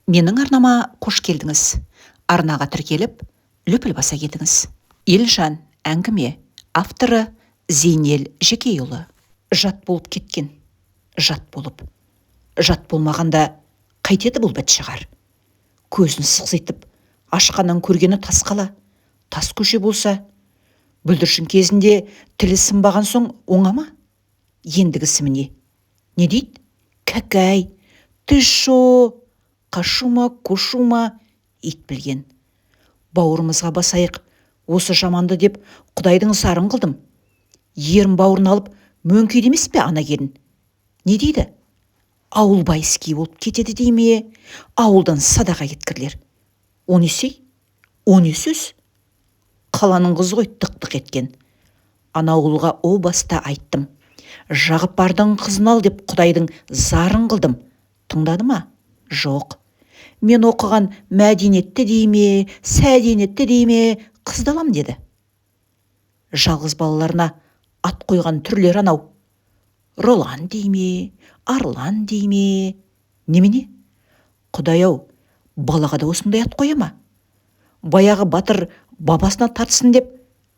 Менің арнама қош келдіңіз. Арнаға тіркеліп, лүпіл баса кетіңіз. Елжан әңгіме, авторы Зейнел Жекейұлы. Жат болып кеткен. Жат болып. Жат болмағанда қайтеді бұл бәт шығар. Көзін сықситып, ашқаннан көргені тас қала. Тас көше болса, бүлдіршін кезінде тілі сынбаған соң оңама? Ендігісі міне. Не дейді? Кәкәй, ты шо? Қашума, кушума, ит білген. Бауырымызға басайық, осы жаманды деп Құдайдың сарын қылдым. Ерін бауырын алып, мөңкейді емес пе ана келін? Не дейді? Ауыл байыски болып кетеді дей ме? Ауылдан садаға кеткірлер. О не сей? О не сөз? Қаланың қызы ғой тық-тық еткен. Ана ауылға о баста айттым. Жағып бардың қызын ал деп Құдайдың зарын қылдым. Тыңдады ма? Жоқ. Мен оқыған мәдениетті дейме, сәдениетті дейме, қыздалам деді. Жалғыз балаларына ат қойған түрлер анау. Ролан дейме, Арлан дейме. Немене? Құдай-ау, балаға да осындай ат қоя ма? Баяғы батыр бабасына тартсын деп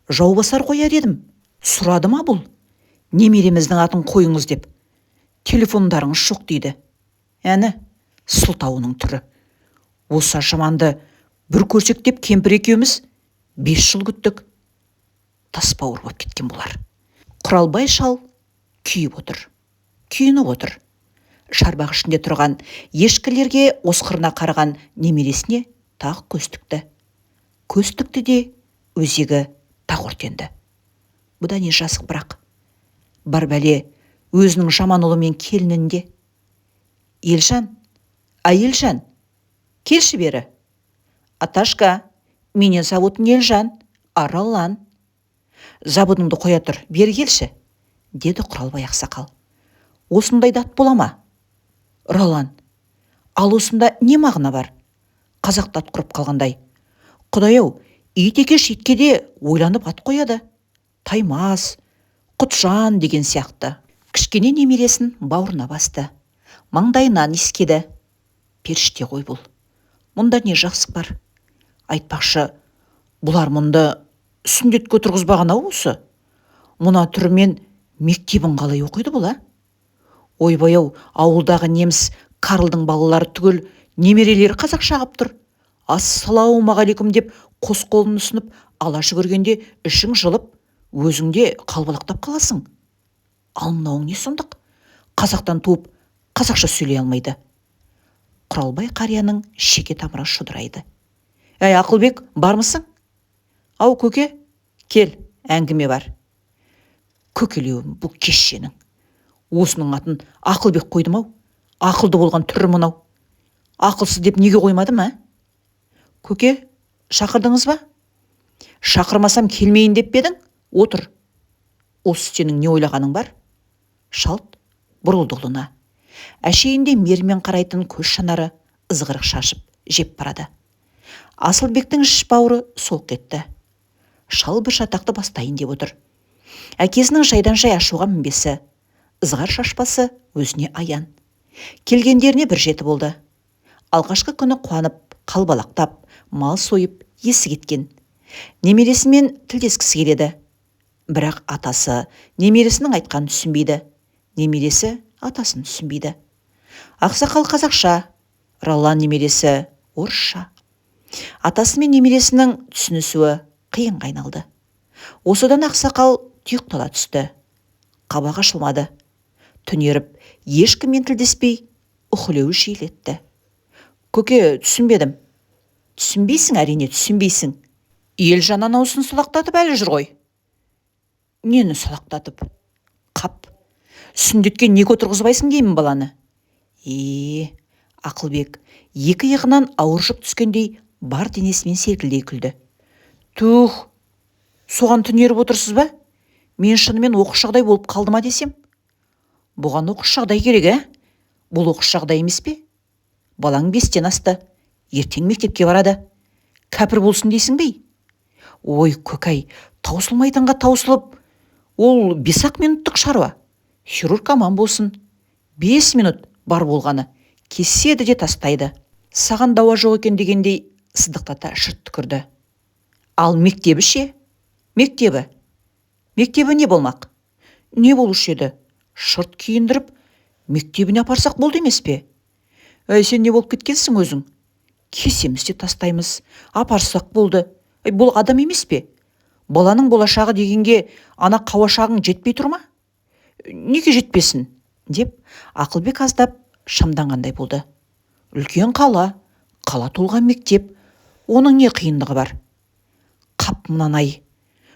жаубасар қояр едім. Сұрады ма бұл? Немереміздің атын қойыңыз деп. Телефондарыңыз жоқ дейді. Әні, сылтауының түрі. Осы жаманды бір көрсек деп кемпір екеуміз 5 жыл күттік. Тасбауыр болып кеткен болар. Құралбай шал күйіп отыр. Күйініп отыр. Шарбақ ішінде тұрған ешкілерге осқырына қараған немересіне тағы көз тікті. Көз тікті де өзегі тақ өртенді. Бұда не жасық бірақ. Бар бәле өзінің жаман ұлы мен келінінде. Елжан, Елжан, келші бері. Аташка, менен зовут Елжан, Аралан. Забудыңды қоя тұр, бері келші, деді Құралбай ақсақал. Осындайда ат бола ма? Ролан, ал осында не мағына бар? Қазақта ат құрып қалғандай. Құдай-ау, ит екеш итке де ойланып ат қояды. Таймас, Құтжан деген сияқты. Кішкене немересін бауырына басты. Маңдайынан иіскеді. Періште ғой бұл. Мұнда не жақсық бар? Айтпақшы, бұлар мұнды сүндетке тұрғызбаған ау осы. Мұна түрімен мектебін қалай оқиды бұла? Ойбай-ау, ауылдағы неміс Карлдың балалары түгіл немерелері қазақша ағып тұр. Ассалаумағалейкум деп қос қолын ұсынып ала жүгіргенде ішің жылып, өзіңде қалбалақтап қаласың. Ал мынауың не сұмдық? Қазақтан туып, қазақша сөйлей алмайды. Құралбай қарияның шеке тамыры шұдырайды. Әй, Ақылбек, бармысың? Ау, көке, кел, әңгіме бар. Көкелеуім, бұл кешенің. Осының атын Ақылбек қойдым ау. Ақылды болған түрі мынау. Ақылсыз деп неге қоймадым, ә? Көке, шақырдыңыз ба? Шақырмасам келмейін деп бедің? Отыр. Осы сенің не ойлағаның бар? Шалт бұрылды ұлына. Әшейінде мермен қарайтын көз шанары ызғырық шашып жеп барады. Асылбектің іш бауыры солқ етті. Шал бір шатақты бастайын деп отыр. Әкесінің жайдан жай ашуға мінбесі, ызғар шашпасы өзіне аян. Келгендеріне бір жеті болды. Алғашқы күні қуанып, қалбалақтап, мал сойып, есі кеткен. Немересімен тілдескісі келеді. Бірақ атасы немересінің айтқанын түсінбейді. Немересі атасын түсінбейді. Ақсақал қазақша, Ролан немересі орысша. Атасы мен немересінің түсінісуі қиын қайналды. Осыдан ақсақал тұйықтала түсті. Қабағы ашылмады. Түнеріп, ешкіммен тілдеспей, ұқылеуі жиілетті. Көке, түсінбедім. Түсінбейсің, әрине түсінбейсің. Елжан анаусын сылақтатып әлі жүр ғой. Нені сылақтатып? Қап, сүндетке неге отырғызбайсың деймін баланы. Ақылбек екі иығынан ауыр жүк түскендей бар денесімен серкілдей күлді. Тух, соған түнеріп отырсыз ба? Мен шынымен оқыс жағдай болып қалды ма десем? Бұған оқыс жағдай керек, ә? Бұл оқыс жағдай емес пе? Балаң 5-тен асты. Ертең мектепке барады. Кәпір болсын дейсің бей? Ой, көкай, таусылмайтынға таусылып, ол 5-ақ минуттық шаруа. Хирург аман болсын. 5 минут бар болғаны. Кеседі де тастайды. Саған дауа жоқ екен дегендей сыдықтата шырт түкірді. Ал мектебі ше? Мектебі? Мектебі не болмақ? Не болушы еді? Шырт киіндіріп, мектебіне апарсақ болды емес пе? Сен не болып кеткенсің өзің? Кесеміз де тастаймыз, апарсақ болды. Бұл адам емес пе? Баланың болашағы дегенге ана қауашағың жетпей тұр ма? Неге жетпесін? Деп Ақылбек аздап шамданғандай болды. Үлкен қала толған мектеп, оның не қиындығы бар? Қап мынанай.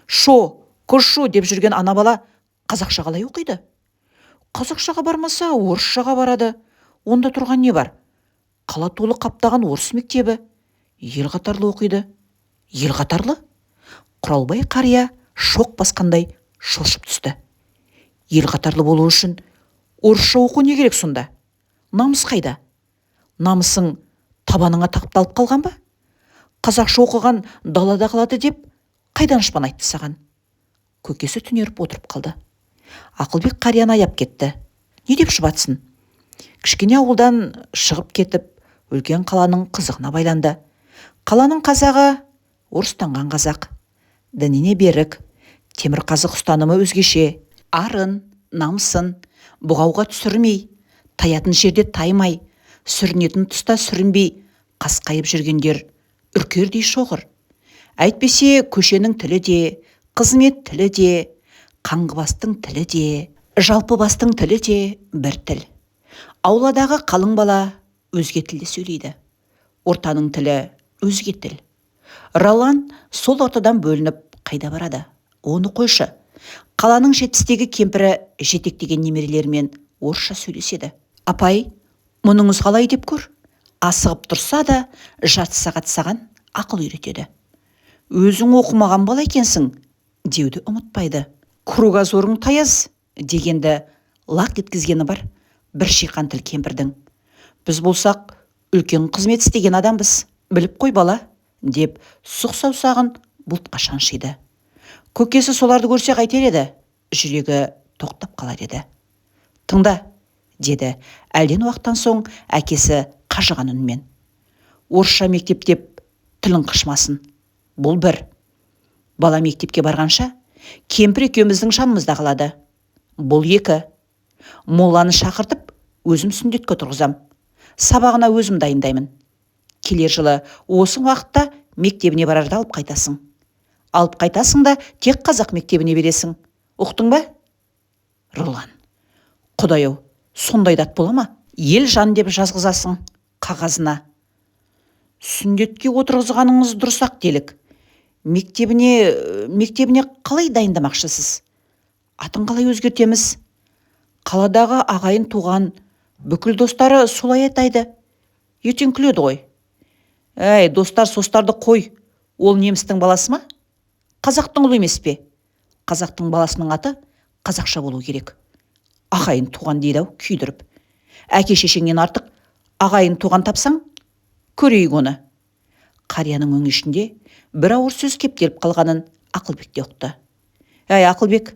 Кошу деп жүрген ана бала қазақша қалай оқиды? Қазақшаға бармаса, орысшаға барады. Онда тұрған не бар? Қала толы қаптаған орыс мектебі. Ел қатарлы оқиды. Ел қатарлы? Құралбай қария шоқ басқандай шошып түсті. Ел қатарлы болу үшін орысша оқу не керек сонда? Намыс қайда? Намысың табаныңа тақыпталып қалған ба? Қазақша оқыған далада қалады деп қайдан шпан айтты саған? Көкесі түнеріп отырып қалды. Ақылбек қарияны аяп кетті. Не деп шұбатсын? Кішкене ауылдан шығып кетіп, үлкен қаланың қызығына байланды. Қаланың қазағы орыстанған қазақ. Дініне берік, темір қазық ұстанымы өзгеше. Арын, намысын бұғауға түсірмей, таятын жерде таймай, сүрінетін тұста сүрінбей, қасқайып жүргендер үркердей шоғыр. Әйтпесе көшенің тілі де, қызмет тілі де, қаңғыбастың тілі де, жалпы бастың тілі де бір тіл. Ауладағы қалың бала өзге тілде сөйлейді. Ортаның тілі өзге тіл. Ролан сол ортадан бөлініп қайда барады? Оны қойшы. Қаланың жетістегі кемпірі жетектеген немерелермен орысша сөйлеседі. Апай, мұныңыз қалай деп көр. Асығып тұрса да жарты сағат саған ақыл үйретеді. Өзің оқымаған бала екенсің деуді ұмытпайды. Кругозорың таяз дегенді лақ еткізгені бар бір шиқан тіл кемпірдің. Біз болсақ үлкен қызмет істеген адамбыз, біліп қой бала, деп сұқ саусағын бұлтқа шаншиды. Көкесі соларды көрсе қайтер еді, жүрегі тоқтап қалар еді. Тыңда, деді әлден уақыттан соң әкесі қажыған үнмен. Орысша мектеп деп тілін қышмасын. Бұл бір. Бала мектепке барғанша кемпір екеуміздің шанымызда қалады. Бұл екі. Молланы шақыртып, өзім сүндетке тұрғызам. Сабағына өзім дайындаймын. Келер жылы осы уақытта мектебіне барарда алып қайтасың. Алып қайтасың да тек қазақ мектебіне бересің. Ұқтың ба? Ролан. Құдай-ау, сондай дат бола ма? Ел жан деп жазғызасың қағазына. Сүндетке отырғызғаныңыз дұрысақ делік. Мектебіне қалай дайындамақшысыз? Атын қалай өзгертеміз? Қаладағы ағайын туған, бүкіл достары солай айтайды. Ертең күледі ғой. Достар состарды қой. Ол немістің баласы ма? Қазақтың ұлы емес пе? Қазақтың баласының аты қазақша болу керек. Ағайын туған дейді ау күйдіріп. Әке шешеңнен артық ағайын туған тапсаң, көрейік оны. Қарияның өңешінде бір ауыр сөз кептеліп қалғанын Ақылбек те ұқты. Ақылбек,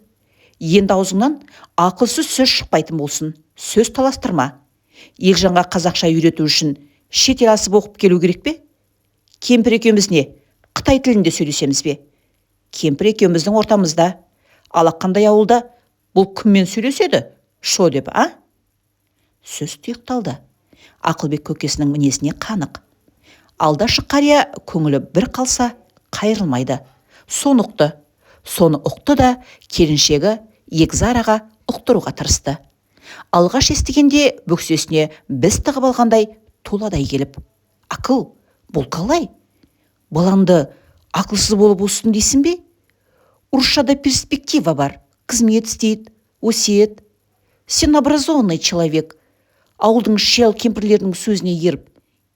енді аузыңнан ақылсыз сөз шықпайтын болсын. Сөз таластырма. Елжанға қазақша үйрету үшін шетел асып оқып келу керек пе? Кемпір екеуміз не? Қытай тілінде сөйлесеміз бе? Кемпір екеуміздің ортамызда. Алақандай ауылда бұл кіммен сөйлеседі? Шо деп, а? Сөз тұйықталды. Ақылбек көкесінің мінезіне қанық. Алдашы қария көңілі бір қалса қайырылмайды. Соны ұқты да келіншегі Егзараға ұқтыруға тырысты. Алғаш естігенде бөксесіне біз тығып алғандай толадай келіп. Ақыл, бұл қалай? Балаңды ақылсыз болып өстін дейсің бе? Орысшада перспектива бар. Қызмет істейді, өсиет. Сен образованный человек. Ауылдың шел кемпірлерінің сөзіне еріп.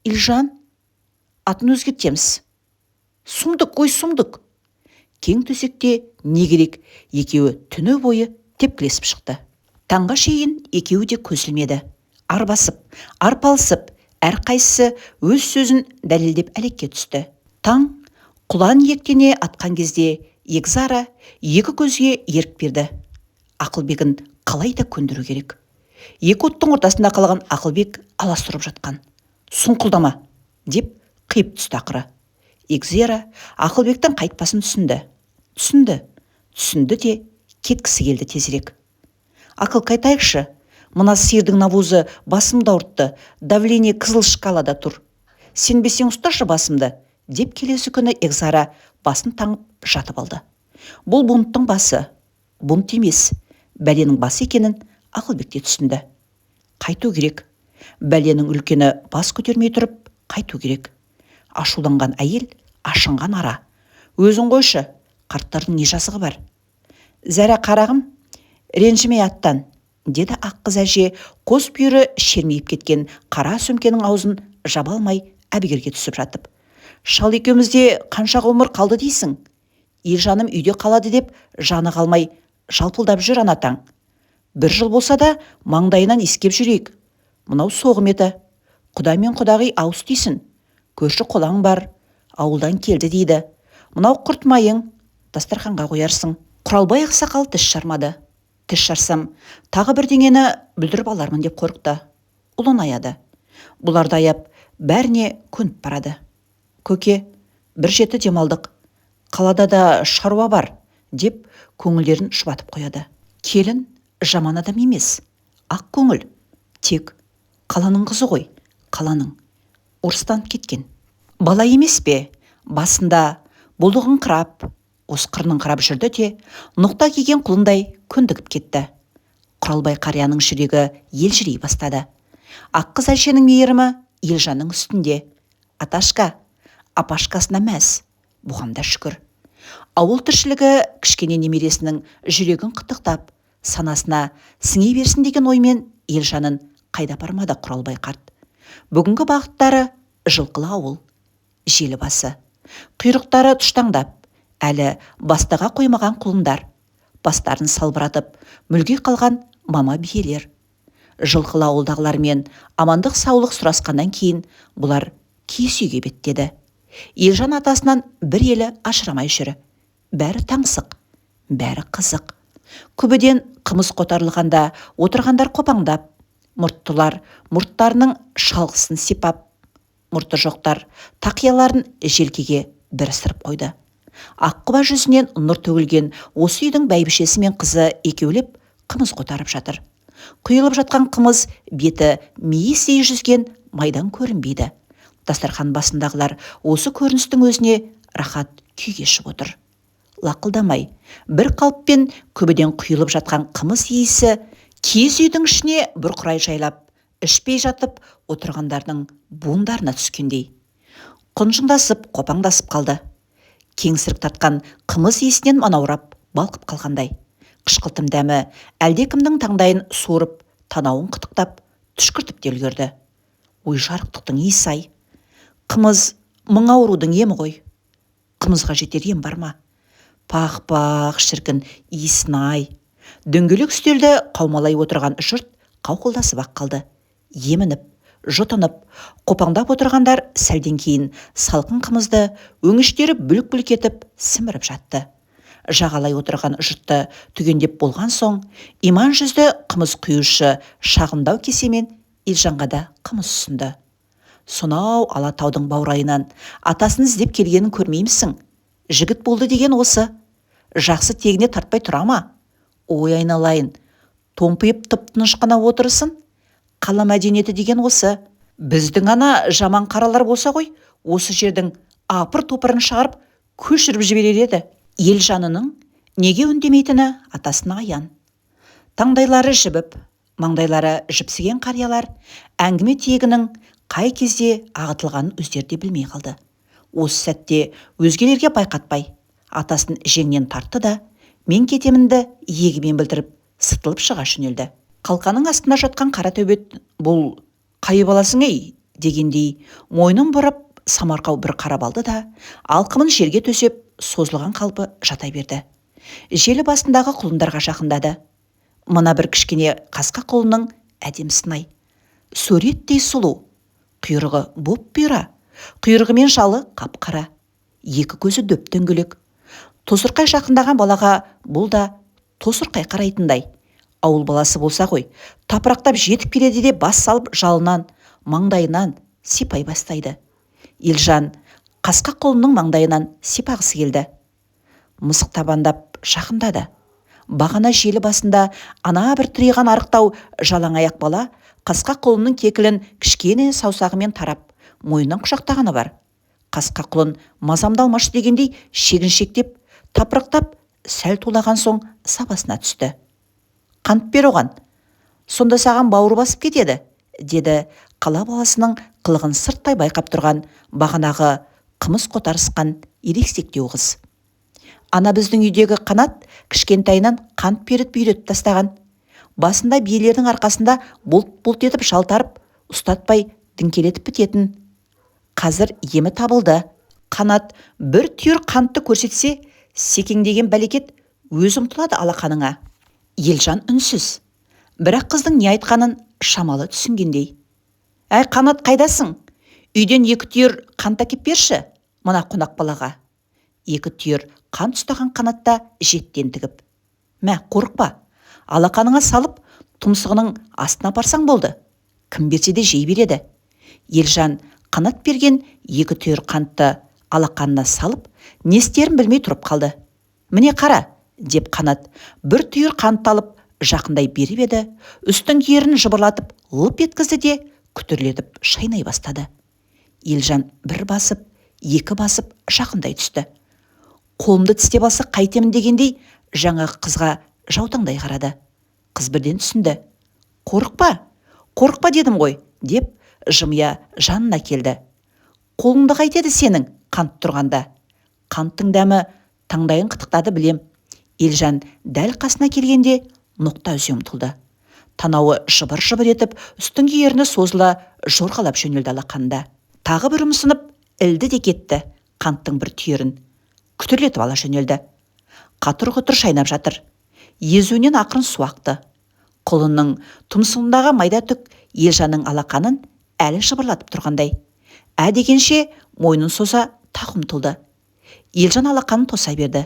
Илжан, атын өзгертеміз. Сұмдық. Кең төсекте не керек, екеуі түні бойы тепкілесіп шықты. Таңға шейін екеуі де көсілмеді. Арбасып, арпалысып, әрқайсысы өз сөзін дәлелдеп әлекке түсті. Таң құлан ектене атқан кезде Егзара екі көзге ерік берді. Ақылбегін қалай да көндіру керек. Екі оттың ортасында қалған Ақылбек аласұрып жатқан. Сұңқылдама, деп қиып түсті ақыры. Егзера Ақылбектің қайтпасын түсінді де кеткісі келді тезірек. Ақыл, қайтайықшы, мына сиырдың навозы басымды ауыртты, давление қызыл шкалада тұр. Сенбесең ұсташы басымды, деп келесі күні Егзара басын таңып жатып алды. Бұл бунттың басы, бунт емес, бәленің басы екенін Ақылбек те түсінді. Қайту керек. Бәленің үлкені бас көтермей тұрып, қайту керек. Ашуланған әйел, ашынған ара. Өзің қойшы, қарттардың не жасығы бар? Зәрә қарағым, ренжімей аттан, деді ақ қыз әже қос бүйірі шермейіп кеткен қара сөмкенің аузын жаба алмай әбігерге түсіп жатып. Шал екеумізде қанша ғұмыр қалды дейсің? Елжаным үйде қалады деп жаны қалмай жалпылдап жүр анатаң. 1 жыл болса да маңдайынан иіскеп жүрейік. Мынау соғым еді. Құда мен құдағи ауыз дейсін. Көрші қолаң бар, ауылдан келді дейді. Мынау құртмайың, дастарханға қоярсың. Құралбай ақсақал тіс жармады. Тіс жарсам, тағы бірдеңені бүлдіріп алармын деп қорықты. Ұлын аяды. Бұларды аяп, бәріне көніп барады. Көке, бір жеті демалдық. Қалада да шаруа бар, деп көңілдерін шұбатып қояды. Келін жаман адам емес, ақ көңіл. Тек қаланың қызы ғой, қаланың. Орыстанып кеткен. Бала емес пе? Басында бұлдығын қырап, осқырының қырап жүрді де, ноқта киген құлындай көндігіп кетті. Құралбай қарияның жүрегі елжірей бастады. Ақ қыз әженің мейірімі Елжанның үстінде. Аташка, апашкасына мәз, бұған да шүкір. Ауыл тіршілігі кішкене немересінің жүрегін қытықтап, санасына сіңей берсін деген оймен Елжанын қайда бармады Құралбай қарт. Бүгінгі бағыттары жылқылы ауыл, желі басы, құйрықтары тұштаңдап, әлі бастаға қоймаған құлындар, бастарын салбыратып, мүлге қалған мама биелер. Жылқылы ауылдағылармен амандық саулық сұрасқаннан кейін бұлар киіз үйге беттеді. Елжан атасынан бір елі ашырамай жүрі. Бәрі таңсық, бәрі қызық. Күбіден қымыз қотарылғанда отырғандар қопаңдап, мұрттылар мұрттарының шалғысын сипап, мұрты жоқтар тақияларын желкеге бір сырып қойды. Аққұба жүзінен нұр төгілген осы үйдің бәйбішесі мен қызы екеулеп қымыз қотарып жатыр. Құйылып жатқан қымыз беті мейістей жүзген майдан көрінбейді. Дастархан басындағылар осы көріністің өзіне рахат күй кешіп отыр. Лақылдамай, бір қалыппен күбіден құйылып жатқан қымыз иісі киіз үйдің ішіне бұрқырай жайлап, ішпей жатып отырғандардың буындарына түскендей. Құнжыңдасып, қопаңдасып қалды. Кеңсірік тартқан қымыз иісінен манаурап, балқып қалғандай. Қышқылтым дәмі әлдекімнің таңдайын суырып, танауын қытықтап, түшкіртіп те үлгерді. Ой, жарықтықтың иісі-ай. Қымыз мың аурудың емі ғой. Қымызға жетер ем бар ма? Пақ-пақ шіркін иісін-ай. Дөңгелек үстелді қаумалай отырған жұрт қауқылдасып ақ қалды. Емініп, жұтынып, қопаңдап отырғандар сәлден кейін салқын қымызды өңіштері бүлік-бүлік етіп сіміріп жатты. Жағалай отырған жұртты түгендеп болған соң, иман жүзді қымыз құюшы шағындау кесемен Елжанға да қымыз ұсынды. Сонау Алатаудың баурайынан атасын іздеп келгенін көрмеймісің? Жігіт болды деген осы. Жақсы тегіне тартпай тұра ма? Ой айналайын, томпиып тып-тыныш қана отырысын. Қала мәдениеті деген осы. Біздің ана жаман қаралар болса ғой, осы жердің апыр-топырын шығарып, көшіріп жіберер еді. Елжанының неге үндемейтіні атасына аян. Таңдайлары жібіп, маңдайлары жіпсіген қариялар әңгіме тегінің қай кезде ағытылғанын өздері де білмей қалды. Осы сәтте өзгелерге байқатпай, атасын жеңнен тартты да, мен кетемінді егімен білдіріп, сытылып шыға жөнелді. Қалқаның астында жатқан қара төбет, бұл қай баласың ей, дегендей мойнын бұрып самарқау бір қарап алды да, алқымын жерге төсеп, созылған қалпы жата берді. Желі басындағы құлындарға жақындады. Мына бір кішкене қасқа құлынның әдемісін-ай. Суреттей сұлу, құйрығы боп бұйра, құйрығы мен жалы қап-қара, екі көзі дөп-дөңгелек. Тосырқай жақындаған балаға бұл да тосырқай қарайтындай. Ауыл баласы болса ғой, тапырақтап жетіп келеді де бас салып жалынан, маңдайынан сипай бастайды. Елжан қасқа қолының маңдайынан сипағысы келді. Мысық табандап жақындады. Бағана желі басында ана бір тыриған арықтау жалаң аяқ бала қасқа құлынның кекілін кішкене саусағымен тарап, мойнынан құшақтағаны бар. Қасқа құлын мазамды алмашы дегендей шегіншектеп, тапырықтап, сәл тулаған соң сабасына түсті. Қант бер оған, сонда саған бауыр басып кетеді, деді қала баласының қылығын сырттай байқап тұрған бағанағы қымыз қотарысқан ерексектеу қыз. Ана біздің үйдегі Қанат кішкентайынан қант беріп үйретіп тастаған. Басында биелердің арқасында бұлт-бұлт етіп жалтарып, ұстатпай діңкелетіп бітетін. Қазір емі табылды. Қанат бір түйір қантты көрсетсе, секеңдеген бәлекет өз ұмтылады алақаныңа. Елжан үнсіз. Бірақ қыздың не айтқанын шамалы түсінгендей. Әй, Қанат, қайдасың? Үйден 2 түйір қант әкеп берші, мына қонақ балаға. 2 түйір қант ұстаған Қанатта жеттен тігіп. Мә, қорықпа. Алақаныңа салып, тұмсығының астына апарсаң болды. Кім берсе де жей береді. Елжан Қанат берген 2 түйір қантты алақанына салып, не істерін білмей тұрып қалды. Міне қара, деп Қанат бір түйір қант алып жақындай беріп еді, үстің ерін жыбырлатып лып еткізді де күтірлетіп шайнай бастады. Елжан бір басып, 2 басып жақындай түсті. Қолымды тістеп алса қайтемін дегендей жаңағы қызға жаутаңдай қарады. Қыз бірден түсінді. Қорықпа дедім ғой, деп жымия жанына келді. Қолыңды қайтеді сенің қант тұрғанда. Қанттың дәмі таңдайын қытықтады білем. Елжан дәл қасына келгенде ноқта үзе ұмтылды. Танауы жыбыр-жыбыр етіп, үстің ерні созыла жорғалап жөнелді алақанда. Тағы бір ұмсынып, ілді де кетті қанттың бір түйірін. Күтірлетіп ала жөнелді. Қатыр-құтыр шайнап жатыр. Езуінен ақырын су ақты. Құлынның тұмсығындағы майда түк Елжанның алақанын әлі жыбырлатып тұрғандай. Дегенше мойнын соза тағы ұмтылды. Елжан алақанын тоса берді.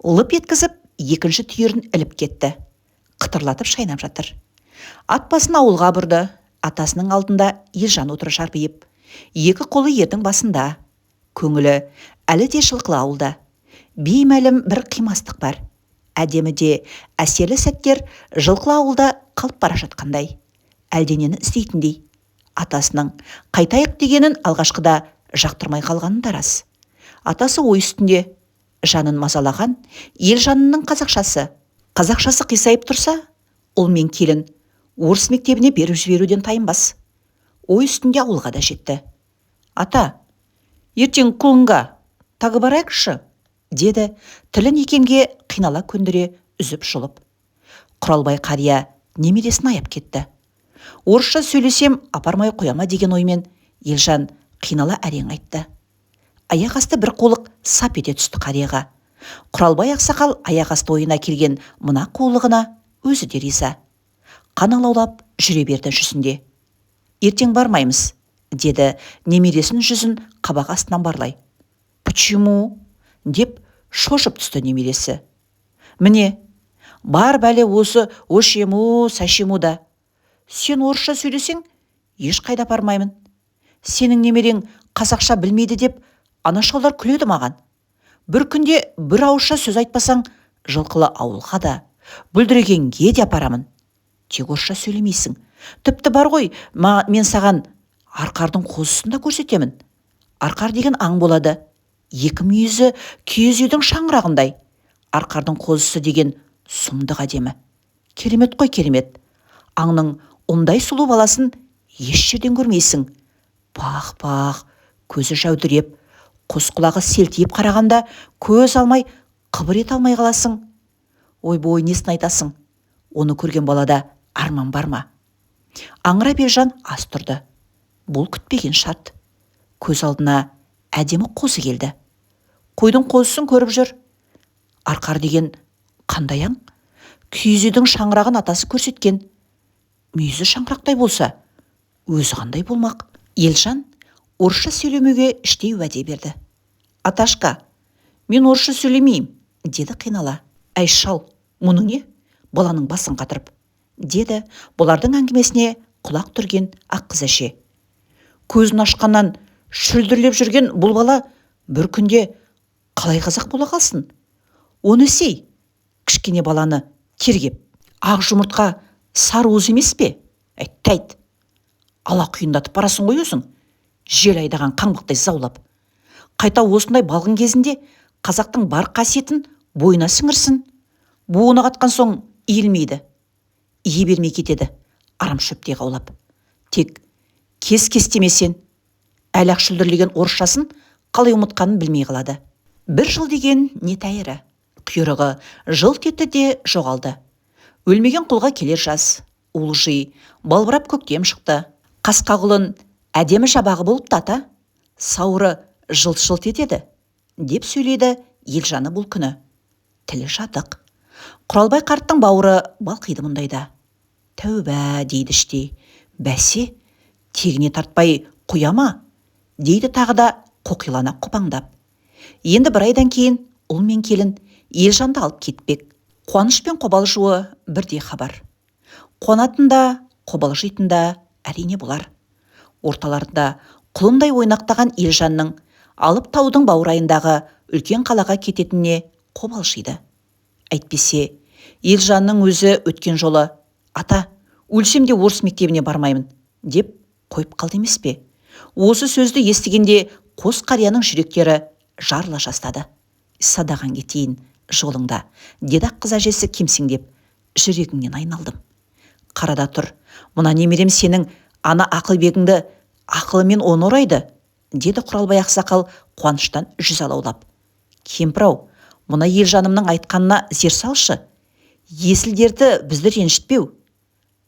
Лып еткізіп, 2-ші түйірін іліп кетті. Қытырлатып шайнап жатыр. Ат басын ауылға бұрды. Атасының алдында Елжан отыры жарбиып. 2 қолы ердің басында. Көңілі әлі де шылқылы ауылда. Беймәлім бір қимастық бар. Әдемі де әсерлі сәттер жылқылы ауылда қалып бара жатқандай. Әлденені іздейтіндей. Атасының қайтайық дегенін алғашқыда жақтырмай қалғаны да рас. Атасы ой үстінде. Жанын мазалаған Елжанның қазақшасы. Қазақшасы қисайып тұрса, ұл мен келін орыс мектебіне беріп жіберуден тайынбас. Ой үстінде ауылға да жетті. Ата, ертең құлынға тағы барайықшы, деді тілін екемге қинала көндіре үзіп жұлып. Құралбай қария немересін аяп кетті. Орысша сөйлесем апармай қояма деген оймен Елжан қинала әрең айтты. Аяқ асты бір қолық сап ете түсті қарияға. Құралбай ақсақал аяқ асты ойына келген мына қолығына өзі де риза. Қаналаулап жүре берді жүзінде. Ертең бармаймыз, деді немересінің жүзін қабақ астынан барлай. Почему? Деп шошып түсті немересі. Міне, бар бәле осы ошему, сашему да. Сен орысша сөйлесең, еш қайда апармаймын. Сенің немерең қазақша білмейді деп, анашалар күледі маған. Бір күнде бір ауызша сөз айтпасаң, жылқылы ауылға да, бүлдірегенге де апарамын. Тек орысша сөйлемейсің. Тіпті бар ғой, мен саған арқардың қозысын да көрсетемін. Арқар деген аң болады. 2 мүйізі киіз үйдің шаңырағындай. Арқардың қозысы деген сұмдық әдемі. Керемет қой, керемет. Аңның ондай сұлу баласын еш жерден көрмейсің. Бақ, көзі жәудіреп, қос құлағы селтиіп қарағанда көз алмай, қыбыр ете алмай қаласың. Ойбой, несін айтасың? Оны көрген балада арман бар ма? Аңыра Елжан аз тұрды. Бұл күтпеген шарт. Көз алдына әдемі қозы келді. Қойдың қозысын көріп жүр. Арқар деген қандай аң? Киіз үйдің шаңырағын атасы көрсеткен. Мүйізі шаңырақтай болса, өзі қандай болмақ? Елжан орысша сөйлемеуге іштей уәде берді. Аташка, мен орысша сөйлемеймін, деді қинала. Әй шал, мұның не? Баланың басын қатырып, деді бұлардың әңгімесіне құлақ түрген ақ қыз әше. Көзін ашқаннан Шүлдірлеп жүрген бұл бала бір күнде қалай қазақ бола қалсын? Оны сей, кішкене баланы тергеп, ақ жұмыртқа сары уыз емес пе? Тәйт, ала құйындатып барасың ғой өзің, жел айдаған қаңбақтай заулап. Қайта осындай балғын кезінде қазақтың бар қасиетін бойына сіңірсін. Буыны қатқан соң иілмейді, ие бермей кетеді, арам шөптей қаулап. Тек кес-кестемесен, әлі ақ шүлдірлеген орысшасын қалай ұмытқанын білмей қалады. Бір жыл деген не тәйірі, құйрығы жылт етті де жоғалды. Өлмеген құлға келер жаз, уылжи, балбырап көктем шықты. Қасқа құлын әдемі жабағы болып ата, сауыры жылт-жылт етеді, деп сөйледі Елжаны бұл күні. Тілі жатық. Құралбай қарттың бауыры балқиды мұндайда. Тәубә дейді іштей. Бәсе, тегіне тартпай қояма, дейді тағы да қоқилана қопаңдап. Енді бір айдан кейін ұл мен келін Елжанды алып кетпек. Қуаныш пен қобалжуы бірдей хабар. Қуанатында, қобалжитында әрине болар. Орталарында құлындай ойнақтаған Елжанның алып таудың баурайындағы үлкен қалаға кететініне қобалжиды. Әйтпесе, Елжанның өзі өткен жолы, ата, өлсем де орыс мектебіне бармаймын, деп қойып қалды емес пе? Осы сөзді естігенде қос қарияның жүректері жарыла жастады. Садаған кетейін жолыңда, деді ақ қыз әжесі кемсеңдеп, жүрегіңнен айналдым. Қарада тұр, мына немерем сенің ана Ақылбегіңді ақылымен оны орайды, деді Құралбай ақсақал қуаныштан жүз алаулап. Кемпір-ау, мына Елжанымның айтқанына зер салшы. Есілдерді бізді ренжітпеу.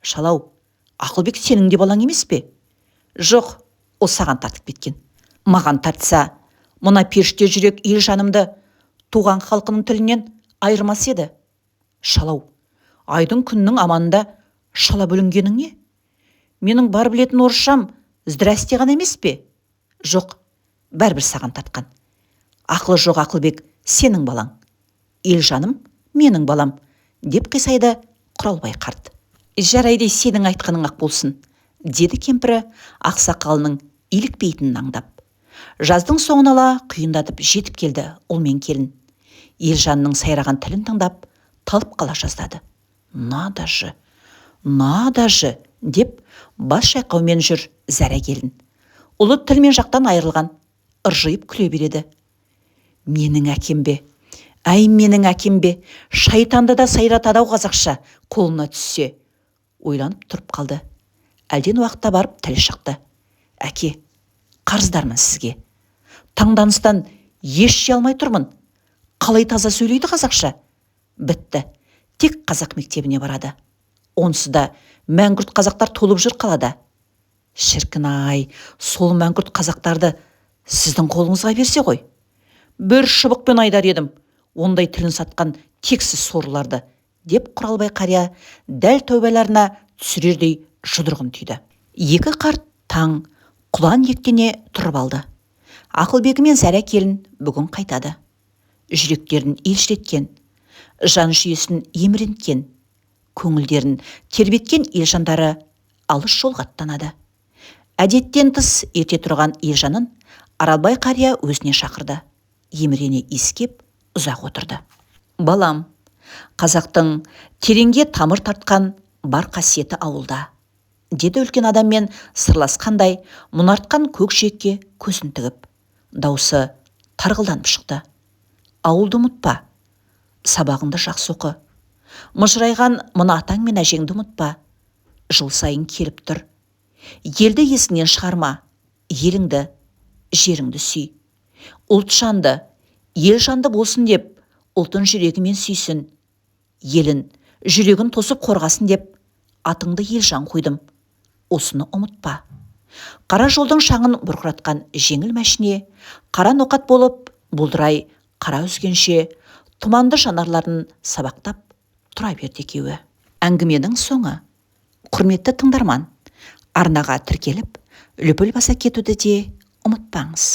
Шалау, Ақылбек сенің де балаң емес пе? Жоқ, ол саған тартып кеткен. Маған тартса, мына періште жүрек Елжанымды туған халқының тілінен айырмас еді. Шалау, айдың күннің аманында шала бөлінгенің не? Менің бар білетін орысшам здрасте ғана емес пе? Жоқ, бәрібір саған тартқан. Ақылы жоқ Ақылбек сенің балаң, Елжаным менің балам, деп қисайды Құралбай қарт. Жарайды, сенің айтқаның ақ болсын, деді кемпірі ақсақалының илікпейтінін аңдап. Жаздың соңын ала құйындатып жетіп келді ұл мен келін. Елжанның сайраған тілін тыңдап, талып қала жаздады. Надажы, деп бас шайқаумен жүр зәрә келін. Ұлы тілмен жақтан айырылған, ыржиып күле береді. Менің әкем бе, әй менің әкем бе, шайтанды да сайратады-ау қазақша, қолына түссе. Ойланып тұрып қалды. Әлден уақытта барып тілі шықты. Әке, қарыздармын сізге. Таңданыстан еш жей алмай тұрмын. Қалай таза сөйлейді қазақша? Бітті, тек қазақ мектебіне барады. Онсыз да мәңгүрт қазақтар толып жүр қалада. Шіркін-ай, сол мәңгүрт қазақтарды сіздің қолыңызға берсе ғой. Бір шыбықпен айдар едім, ондай тілін сатқан тексіз сорларды, деп Құралбай қария дәл тәубаларына түсірердей жұдырғын түйді. Екі қарт таң құлан ектене тұрып алды. Ақылбегі мен Зәрә келін бүгін қайтады. Жүректерін елшіреткен, жан жүйесін еміренткен, көңілдерін тербеткен Елжандары алыс жолға аттанады. Әдеттен тыс ерте тұрған Елжанын Аралбай қария өзіне шақырды. Емірене иіскеп ұзақ отырды. Балам, қазақтың тереңге тамыр тартқан бар қасиеті ауылда, деді үлкен адаммен сырласқандай мұнартқан көк жиекке көзін тігіп. Даусы тарғылданып шықты. Ауылды ұмытпа, сабағыңды жақсы оқы. Мыжырайған мына атаң мен әжеңді ұмытпа. Жыл сайын келіп тұр. Елді есіңнен шығарма, еліңді, жеріңді сүй. Ұлтшанды, елжанды болсын деп, ұлтын жүрегімен сүйсін. Елін, жүрегін тосып қорғасын деп, атыңды Елжан қойдым. Осыны ұмытпа. Қара жолдың шаңын бұрқыратқан жеңіл мәшіне, қара ноқат болып, бұлдырай, қара үзгенше, тұманды жанарларын сабақтап тұра берді екеуі. Әңгіменің соңы. Құрметті тыңдарман, арнаға тіркеліп, лүпіл баса кетуді де ұмытпаңыз.